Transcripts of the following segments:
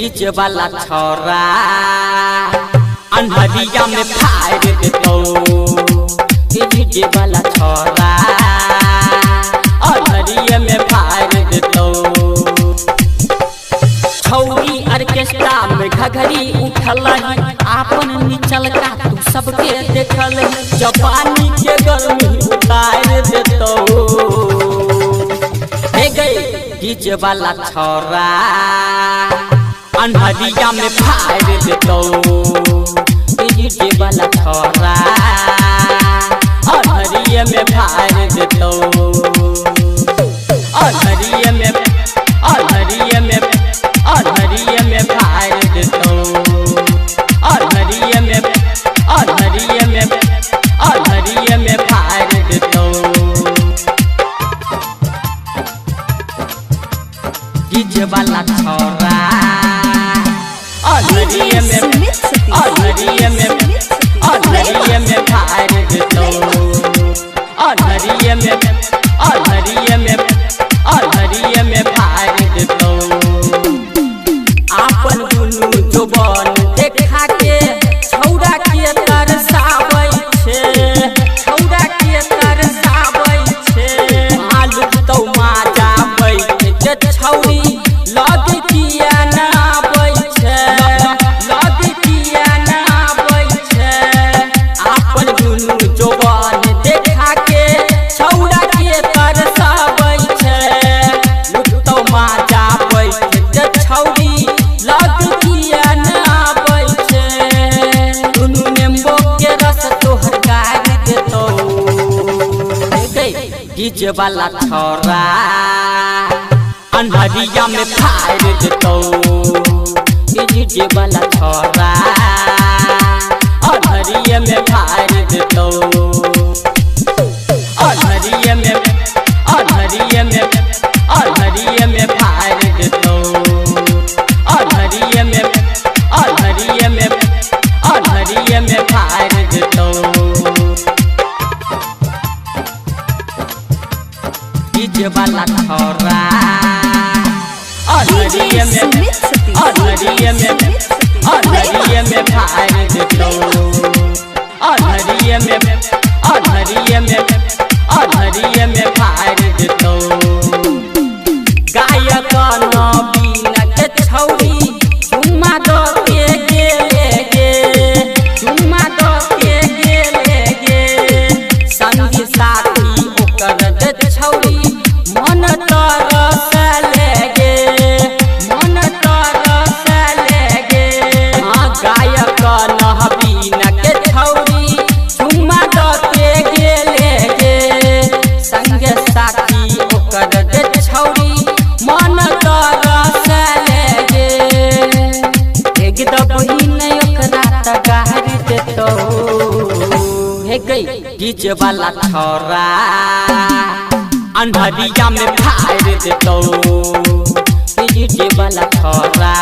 DJ वाला छोरा अंधरिया में फाड़ देतो। डीजे वाला छोरा अंधरिया में फाड़ देतो। छौरी ऑर्केस्ट्रा में घघरी उठल आपन निचल का तू सबके देखल जवानी के गर्मी उतार देतो। हे गए डीजे वाला छोरा अंधरिया में फाड़ देतो। डीजे वाला छोरा अंधरिया में फाड़ देतो। अंधरिया में अंधरिया में अंधरिया में फाड़ देतो। अंधरिया में अंधरिया में अंधरिया में फाड़ देतो। डीजे वाला छोरा अंधरिया में अंधरिया में अंधरिया में फाड़ देतो। अंधरिया में अंधरिया में अंधरिया में फाड़ देतो। आपन दुनू जुबान देखा के छौरा के तरसाबै छे। छौरा के तरसाबै छे। आलू तो माजा बैठ जे छौरी लग किया ना आबै छे। लग किया ना आबै छे। आपन दुनू जुबान देखा के छौरा के तरसाबै छे। लुटौ माजा बैठ जे छौरी लग किया ना आबै छे। दुनू नेम्बो के रस तोहर गार देतो। डीजे वाला छोरा अंधरिया में फाड़ देतो। डीजे वाला छोरा अंधरिया में फाड़ देतो। अंधरिया में अंधरिया में अंधरिया में फाड़ देतो। अंधरिया में अंधरिया में अंधरिया में फाड़ देतो। डीजे वाला छोरा अंधरिया में अंधरिया में अंधरिया में फाड़ देतो। अंधरिया में अंधरिया में अंधरिया में फाड़ देतो। गायक नवीन के छौरी चुम्मा दो के गेले गे। चुम्मा दो के गेले गे। संगी साथी ओकर जे छौरी मन तरसले गे। मन तरसले गे। हाँ गायक नवीन के छौरी चुम्मा दो के गेले गे। संगे साथी ओकर जे छौरी मन तरसले गे। एकदम ही नहीं ओकरा तगार देतो। हे गई डीजे वाला छोरा अंधरिया में फाड़ देतो। डीजे वाला छोरा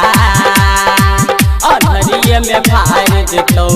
अंधरिया में फाड़ देतो।